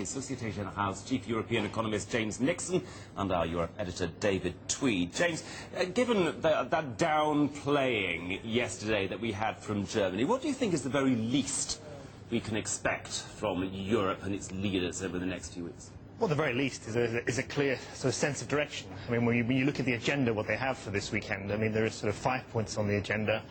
is Societe Generale's chief European economist James Nixon and our Europe editor David Tweed. James, given that downplaying yesterday that we had from Germany, what do you think is the very least we can expect from Europe and its leaders over the next few weeks? Well, the very least is a clear sort of sense of direction. I mean, when you look at the agenda, what they have for this weekend, I mean, there is sort of 5 points on the agenda,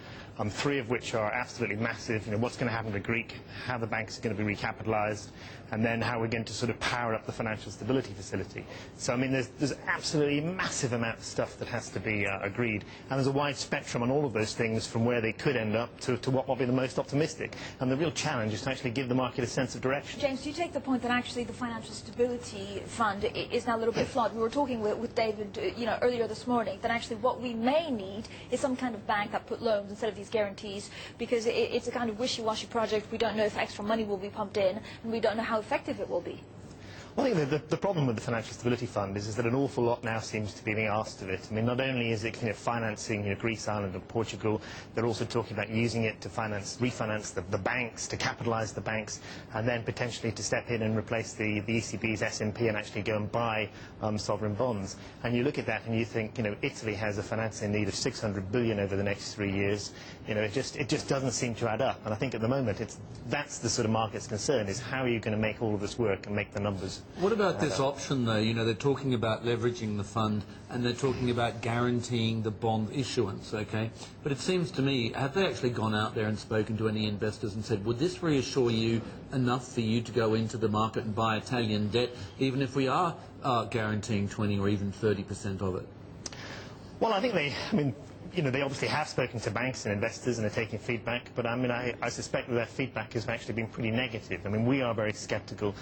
3 of which are absolutely massive. You know, what's going to happen to Greek, how the banks are going to be recapitalised, and then how we're going to sort of power up the financial stability facility. So, I mean, there's absolutely a massive amount of stuff that has to be agreed, and there's a wide spectrum on all of those things from where they could end up to what will be the most optimistic. And the real challenge is to actually give the market a sense of direction. James, do you take the point that actually the financial stability fund is now a little bit flawed? We were talking with David, earlier this morning, that actually what we may need is some kind of bank that put loans instead of these guarantees, because it's a kind of wishy-washy project. We don't know if extra money will be pumped in, and we don't know how effective it will be. Well, I think the problem with the Financial Stability Fund is that an awful lot now seems to be being asked of it. I mean, not only is it financing Greece, Ireland and Portugal, they're also talking about using it to refinance the banks, to capitalise the banks, and then potentially to step in and replace the ECB's S&P and actually go and buy sovereign bonds. And you look at that and you think, Italy has a financing need of 600 billion over the next 3 years. It just doesn't seem to add up. And I think at the moment that's the sort of market's concern, is how are you going to make all of this work and make the numbers. What about this option, though? They're talking about leveraging the fund and they're talking about guaranteeing the bond issuance, okay? But it seems to me, have they actually gone out there and spoken to any investors and said, would this reassure you enough for you to go into the market and buy Italian debt, even if we are guaranteeing 20 or even 30% of it? Well, I think they obviously have spoken to banks and investors and are taking feedback, but I suspect that their feedback has actually been pretty negative. I mean, we are very sceptical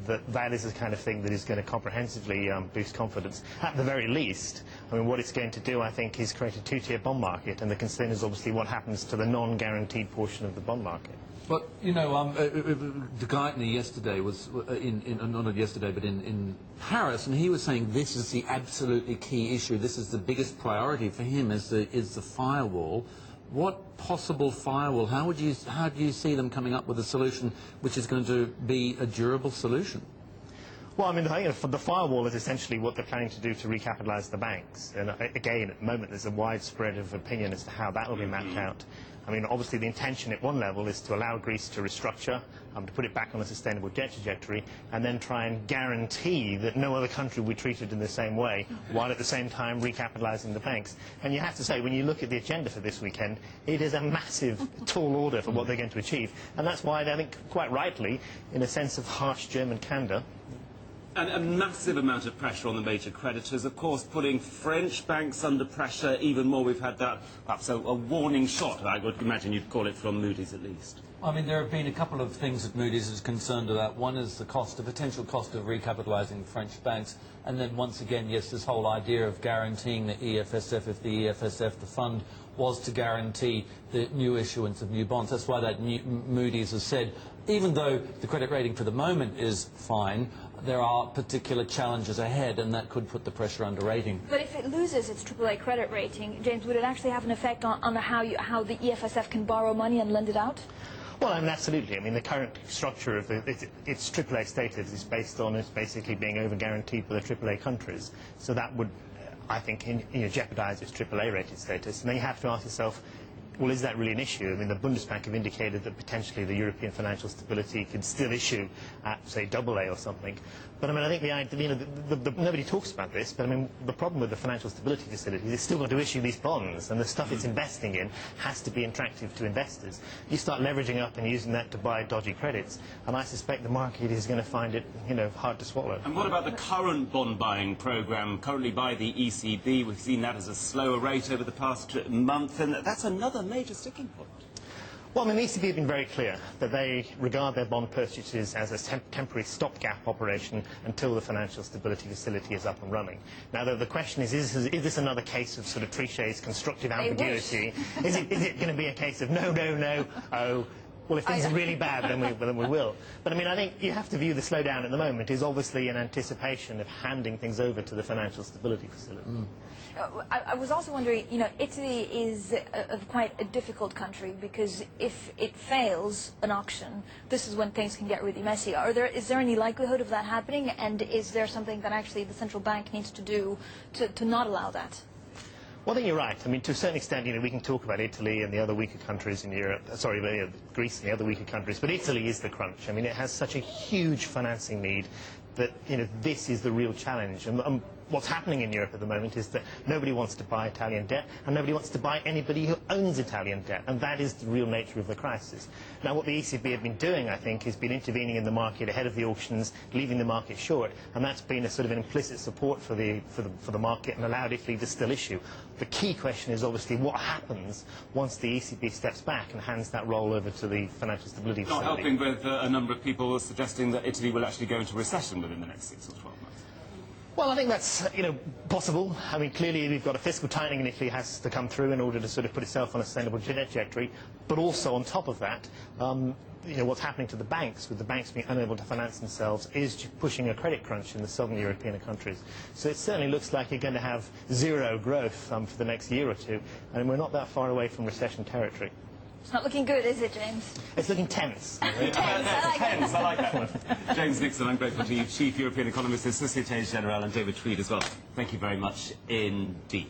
that that is the kind of thing that is going to comprehensively boost confidence. At the very least, I mean, what it's going to do, I think, is create a two-tier bond market, and the concern is obviously what happens to the non-guaranteed portion of the bond market. But, De Geithner yesterday was, not yesterday, but in Paris, and he was saying this is the absolutely key issue. This is the biggest priority for him is the firewall. What possible firewall? How do you see them coming up with a solution which is going to be a durable solution? Well, I mean, the firewall is essentially what they're planning to do to recapitalise the banks. And again, at the moment, there's a widespread of opinion as to how that will be mapped out. I mean, obviously, the intention at one level is to allow Greece to restructure, to put it back on a sustainable debt trajectory, and then try and guarantee that no other country will be treated in the same way, while at the same time recapitalising the banks. And you have to say, when you look at the agenda for this weekend, it is a massive, tall order for what they're going to achieve. And that's why I think, quite rightly, in a sense of harsh German candour, And a massive amount of pressure on the major creditors, of course, putting French banks under pressure even more. We've had that, perhaps a warning shot, I would imagine you'd call it, from Moodys at least. I mean, there have been a couple of things that Moodys is concerned about. One is the potential cost of recapitalising French banks, and then once again, yes, this whole idea of guaranteeing the EFSF, if the EFSF, the fund, was to guarantee the new issuance of new bonds. That's why Moodys has said, even though the credit rating for the moment is fine, there are particular challenges ahead, and that could put the pressure under rating. But if it loses its AAA credit rating, James, would it actually have an effect on how the EFSF can borrow money and lend it out? Well, I mean, absolutely. I mean, the current structure of its AAA status is based on it basically being over-guaranteed by the AAA countries. So that would, I think, jeopardise its AAA-rated status. And then you have to ask yourself, well, is that really an issue? I mean, the Bundesbank have indicated that potentially the European financial stability could still issue at, say, AA or something. But I mean, I think nobody talks about this, but I mean, the problem with the financial stability facility is it's still got to issue these bonds, and the stuff it's investing in has to be attractive to investors. You start leveraging up and using that to buy dodgy credits, and I suspect the market is going to find it, hard to swallow. And what about the current bond buying programme currently by the ECB? We've seen that as a slower rate over the past month, and that's another major sticking point. Well, I mean, the ECB have been very clear that they regard their bond purchases as a temporary stopgap operation until the financial stability facility is up and running. Now, the question is this another case of sort of Trichet's constructive ambiguity? Is it going to be a case of no, oh, Well, if things are really bad, then we will. But I mean, I think you have to view the slowdown at the moment is obviously an anticipation of handing things over to the financial stability facility. I was also wondering, Italy is quite a difficult country because if it fails an auction, this is when things can get really messy. Is there any likelihood of that happening, and is there something that actually the central bank needs to do to not allow that? Well, I think you're right. I mean, to a certain extent, we can talk about Italy and the other weaker countries in Europe. Sorry, Greece and the other weaker countries. But Italy is the crunch. I mean, it has such a huge financing need that, this is the real challenge. And what's happening in Europe at the moment is that nobody wants to buy Italian debt, and nobody wants to buy anybody who owns Italian debt. And that is the real nature of the crisis. Now, what the ECB have been doing, I think, has been intervening in the market ahead of the auctions, leaving the market short. And that's been a sort of an implicit support for the market and allowed Italy to still issue. The key question is obviously what happens once the ECB steps back and hands that role over to the financial stability facility. Not helping with a number of people suggesting that Italy will actually go into recession within the next 6 or 12 months. Well, I think that's possible. I mean, clearly we've got a fiscal tightening in Italy has to come through in order to sort of put itself on a sustainable trajectory. But also on top of that, what's happening to the banks, with the banks being unable to finance themselves, is pushing a credit crunch in the southern European countries. So it certainly looks like you're going to have zero growth for the next year or two, and we're not that far away from recession territory. It's not looking good, is it, James? It's looking tense. Tense, I like that one. James Nixon, I'm grateful to you, Chief European Economist at Societe Generale, and David Tweed as well. Thank you very much indeed.